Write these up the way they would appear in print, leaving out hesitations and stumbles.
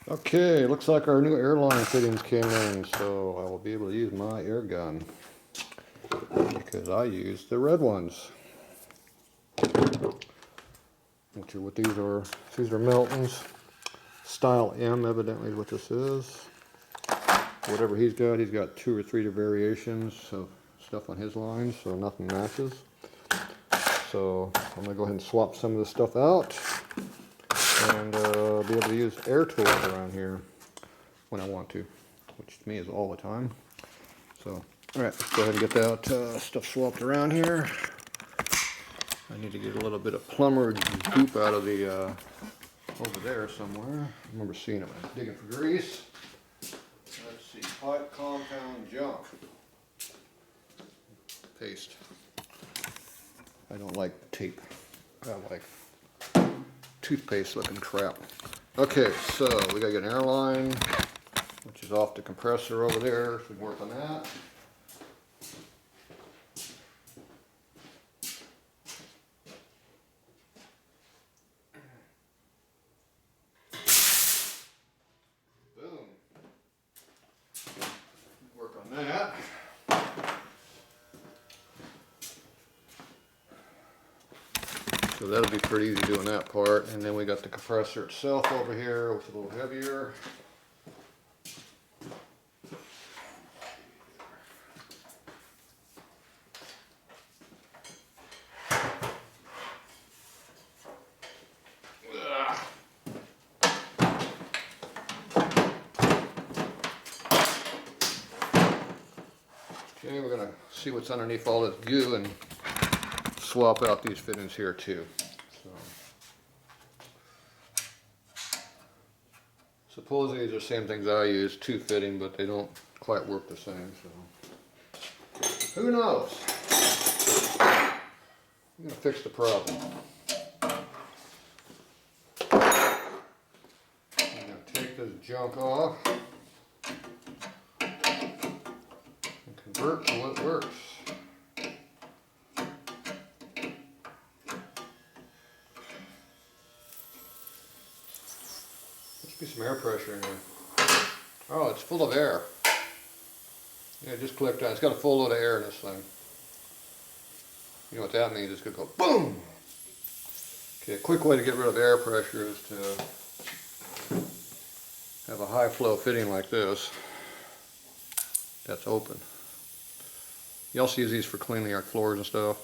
Okay, looks like our new airline fittings came in, so I will be able to use my air gun because I used the red ones, which are what these are. These are Milton's Style M, evidently is what this is. Whatever he's got 2 or 3 variations of stuff on his line, so nothing matches. So I'm gonna go ahead and swap some of this stuff out and be able to use air tools around here when I want to, which to me is all the time. So, all right, let's go ahead and get that stuff swapped around here. I need to get a little bit of plumber goop out of the over there somewhere. I remember seeing it when I was digging for grease. Let's see, pipe compound junk. Paste. I don't like tape. I like toothpaste looking crap. Okay, so we gotta get an airline, which is off the compressor over there, so we can work on that. Boom. Work on that. So that'll be pretty easy doing that part. And then we got the compressor itself over here, which is a little heavier. Okay, we're gonna see what's underneath all this goo and swap out these fittings here too. So, suppose these are the same things I use, 2 fitting, but they don't quite work the same. So, who knows? I'm gonna fix the problem. I'm gonna take this junk off and convert to what works. Some air pressure in here. Oh, it's full of air. Yeah, just clicked on. It's got a full load of air in this thing. You know what that means? It's going to go boom. Okay, a quick way to get rid of air pressure is to have a high flow fitting like this that's open. You also use these for cleaning our floors and stuff.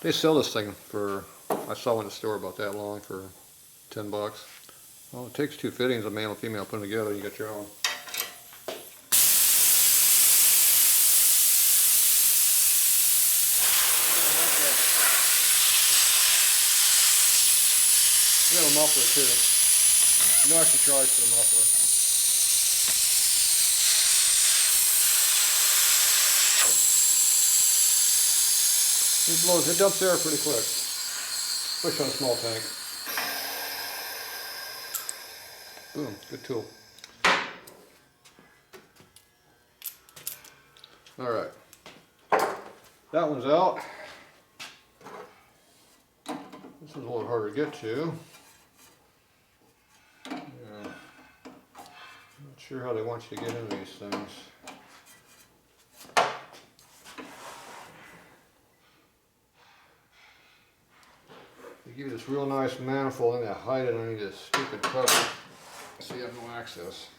They sell this thing for, I saw one in the store about that long, for 10 bucks. Well, it takes 2 fittings, a male and female, put them together, you get your own. We have a muffler too. No extra charge for the muffler. It blows, it dumps air pretty quick, especially on a small tank. Boom, good tool. Alright, that one's out. This is a little harder to get to. Yeah. Not sure how they want you to get into these things. They give you this real nice manifold and they hide it underneath this stupid cover, so you have no access.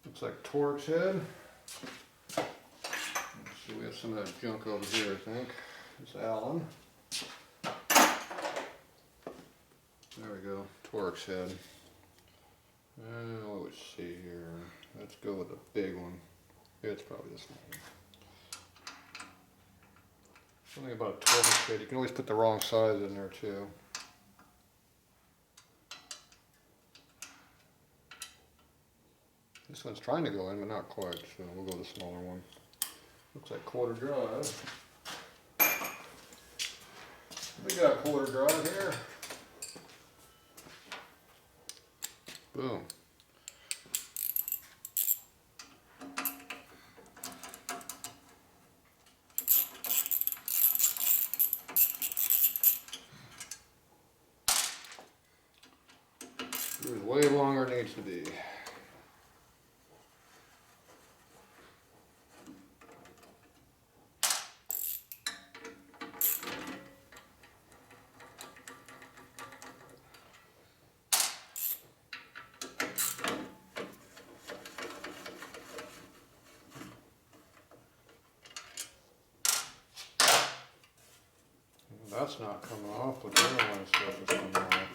Looks like Torx head. Let's see, we have some of that junk over here, I think. It's Allen. There we go, Torx head. Let's see here. Let's go with the big one. It's probably this one. Something about a 12-inch fit. You can always put the wrong size in there too. This one's trying to go in, but not quite, so we'll go with the smaller one. Looks like quarter drive. We got a quarter drive here. Boom. Screws way long longer it needs to be. That's not coming off, but the other one stuff is coming off.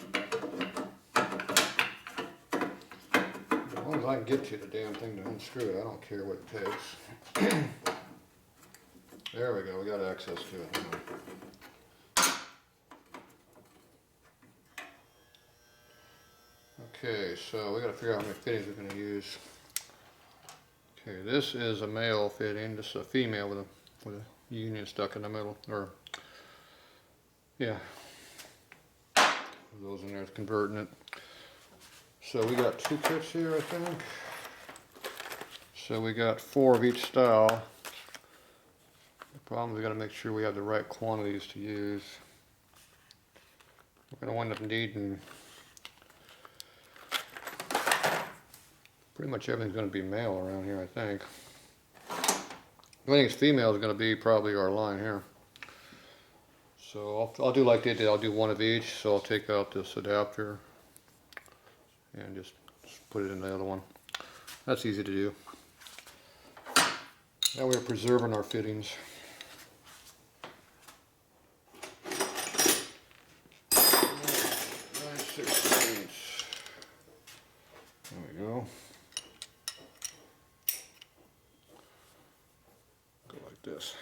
As long as I can get to the damn thing to unscrew it, I don't care what it takes. There we go, we got access to it now. Okay, so we got to figure out how many fittings we're going to use. Okay, this is a male fitting. This is a female with a union stuck in the middle, or yeah, those in there is converting it. So we got 2 kits here, I think. So we got 4 of each style. The problem is we got to make sure we have the right quantities to use. We're going to wind up needing pretty much everything's going to be male around here, I think. The only thing that's female is going to be probably our line here. So I'll do like they did. I'll do 1 of each. So I'll take out this adapter and just put it in the other one. That's easy to do. That way we're preserving our fittings. 9/16. There we go. Go like this.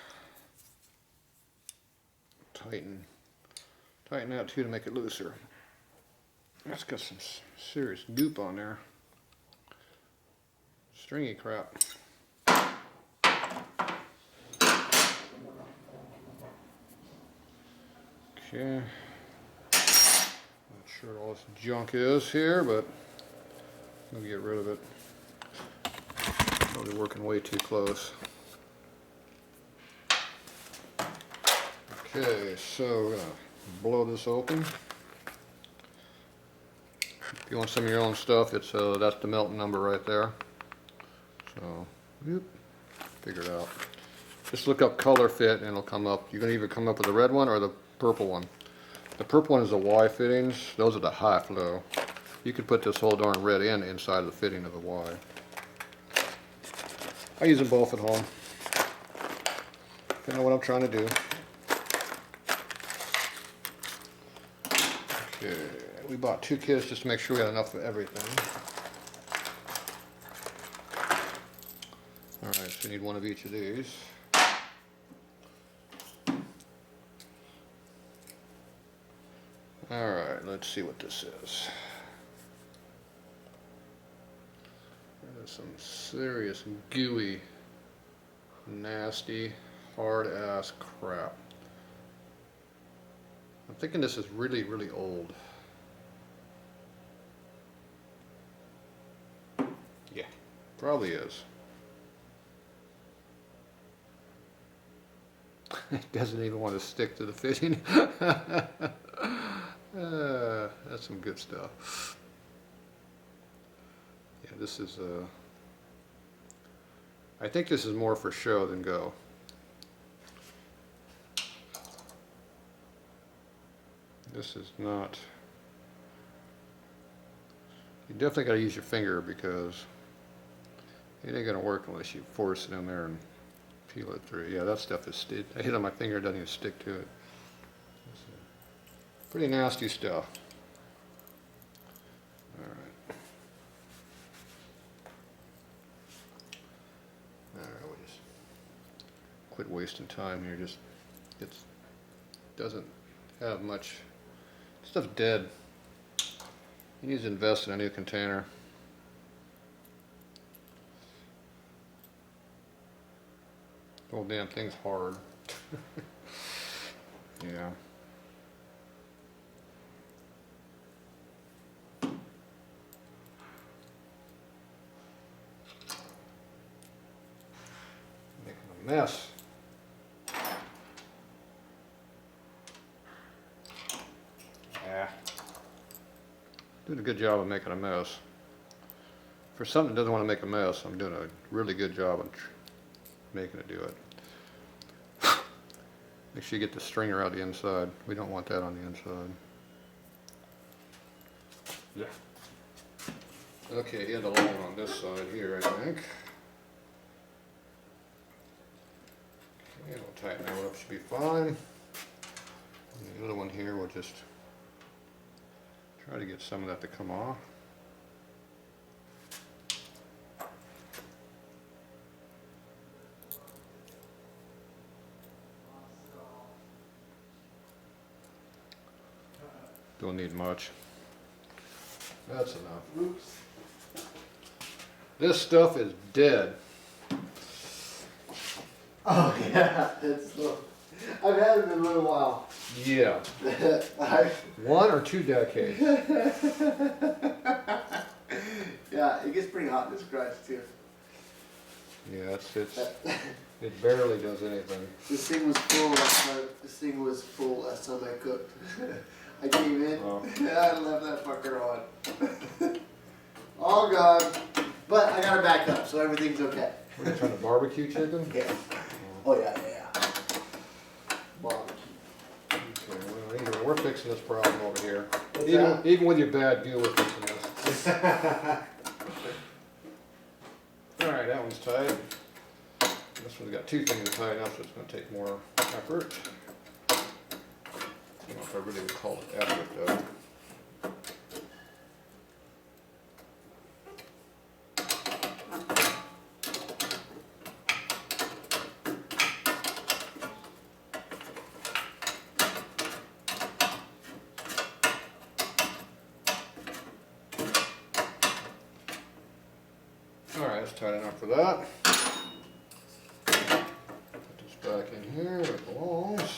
Tighten that too to make it looser. That's got some serious goop on there. Stringy crap. Okay. Not sure all this junk is here, but we'll get rid of it. Probably working way too close. Okay, so we're gonna blow this open. If you want some of your own stuff, it's that's the Milton number right there. So, whoop, figure it out. Just look up color fit and it'll come up. You can either come up with the red one or the purple one. The purple one is the Y fittings. Those are the high flow. You could put this whole darn red end inside of the fitting of the Y. I use them both at home. You know what I'm trying to do. Okay, we bought 2 kits just to make sure we had enough of everything. Alright, so we need 1 of each of these. Alright, let's see what this is. There's some serious gooey, nasty, hard ass crap. I'm thinking this is really, really old. Yeah, probably is. It doesn't even want to stick to the fitting. That's some good stuff. Yeah, this is I think this is more for show than go. This is not. You definitely got to use your finger because it ain't gonna work unless you force it in there and peel it through. Yeah, that stuff is. I hit on my finger, it doesn't even stick to it. Pretty nasty stuff. Alright. Alright, we'll just quit wasting time here. Just it doesn't have much. Stuff's dead. You need to invest in a new container. The whole damn thing's hard. Yeah. Making a mess. Yeah. Doing a good job of making a mess. For something that doesn't want to make a mess, I'm doing a really good job of making it do it. Make sure you get the stringer out the inside. We don't want that on the inside. Yeah. Okay, he had the long one on this side here, I think. Okay, we'll tighten that one up, should be fine. And the other one here, we'll just try to get some of that to come off. Don't need much. That's enough. Oops. This stuff is dead. Oh yeah, it's I've had it in a little while. Yeah. 1 or 2 decades. Yeah, it gets pretty hot in this garage too. Yeah, it barely does anything. This thing was full last time. Last time I cooked. I came in. Oh. I left that fucker on. All gone. But I got it back up, so everything's okay. What are you trying to barbecue chicken? Yeah. Oh yeah. Barbecue. Okay, well, we're fixing this problem over here. What's that? Even with your bad deal, we're fixing this. Alright, that one's tight. This one's got 2 things to tighten up, so it's going to take more effort. I don't know if I really would call it effort though. Alright, let's tighten up for that. Put this back in here where it belongs.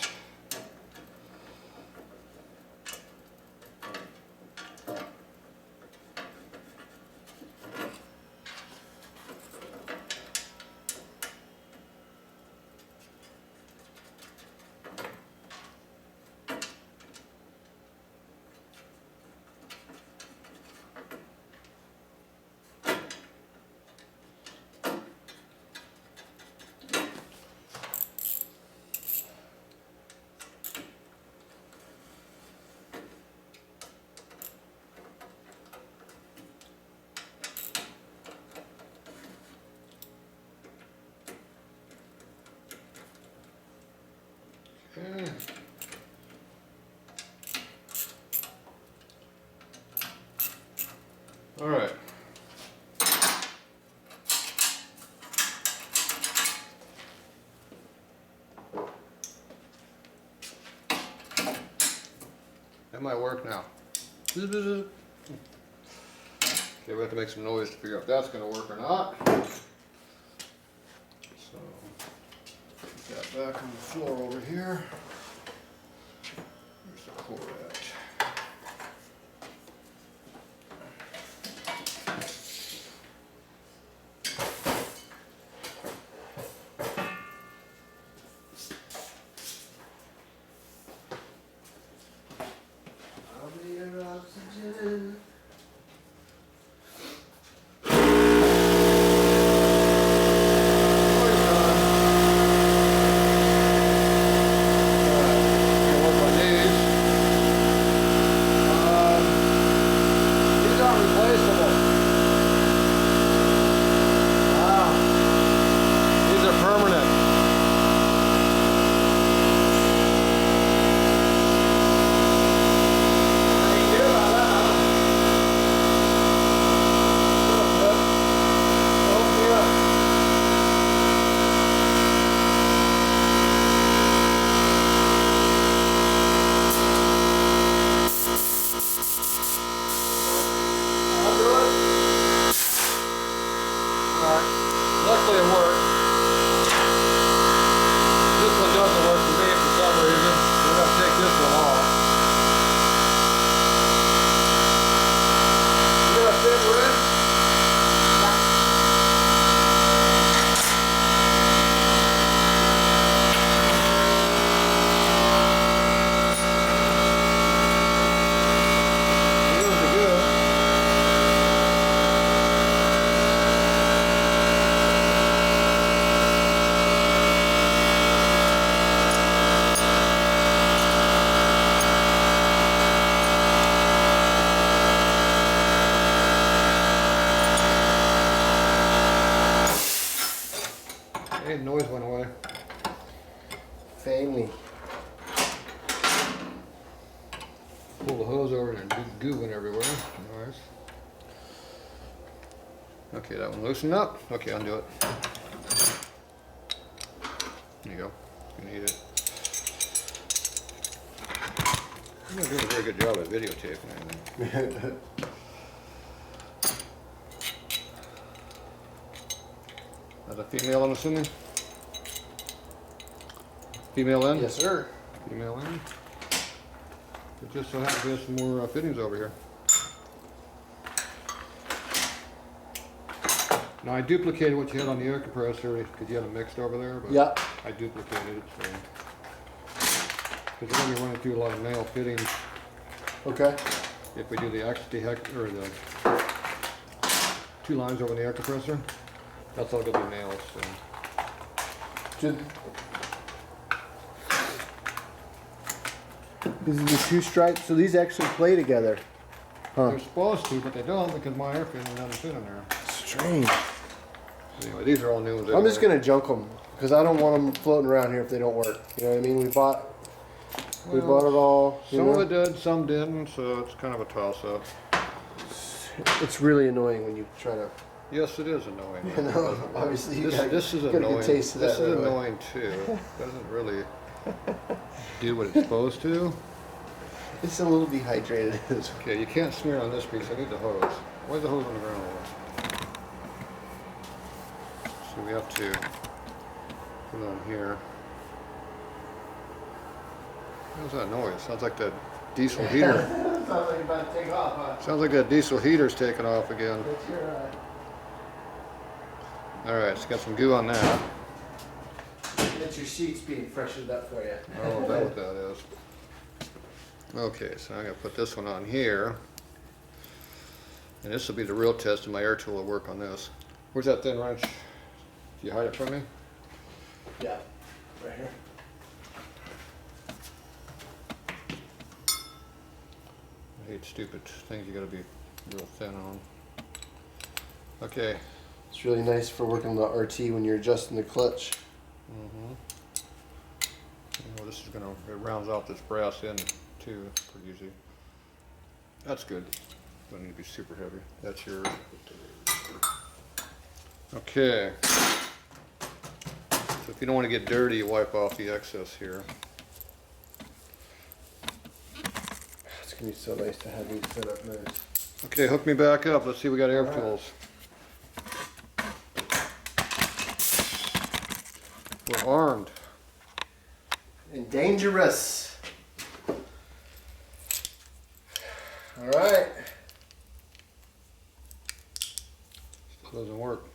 Okay. All right. That might work now. Okay, we have to make some noise to figure out if that's going to work or not. So, put that back on the floor over here. Where's the cord at? I'll be your oxygen. noise went away. Family. Pull the hose over and goo went everywhere. Nice. Okay, that one loosened up. Okay, undo it. There you go. You need it. You're not doing a very good job at videotaping anything. That's a female, I'm assuming? Female in? Yes, sir. Female in. It just so happens there's some more fittings over here. Now I duplicated what you had on the air compressor because you had them mixed over there, but Yeah. I duplicated it, so. Because we're going to be running through a lot of male fittings Okay. if we do the or the 2 lines over the air compressor. That's all going to be males, so. Just, these are the 2 stripes, so these actually play together. Huh. They're supposed to, but they don't because my air fitting doesn't fit in there. Strange. Anyway, these are all new ones. I'm just gonna junk them because I don't want them floating around here if they don't work. You know what I mean? We bought it all. Some of it did, some didn't, so it's kind of a toss-up. It's really annoying when you try to. Yes, it is annoying. You know, obviously you This is got a annoying. good taste of This that. is right away. annoying too. Doesn't really do what it's supposed to. It's a little dehydrated. Okay, you can't smear on this piece. I need the hose. Why's the hose on the ground? So we have to put it on here. What's that noise? Sounds like that diesel heater. Sounds like you're about to take off, huh? Sounds like that diesel heater's taking off again. That's your, Alright, so got some goo on that. that's your sheets being freshened up for you. Oh, is that what that is? Okay, so I'm going to put this one on here. And this will be the real test, and my air tool will work on this. Where's that thin wrench? Do you hide it from me? Yeah, right here. I hate stupid things you got to be real thin on. Okay. It's really nice for working the RT when you're adjusting the clutch. Mm-hmm. You know, this is going to, it rounds out this brass end too, pretty easy. That's good. Don't need to be super heavy. That's your. Okay. So if you don't want to get dirty, you wipe off the excess here. It's gonna be so nice to have these set up nice. Okay, hook me back up. Let's see, we got air All right. tools. We're armed. And dangerous. All right. Still doesn't work.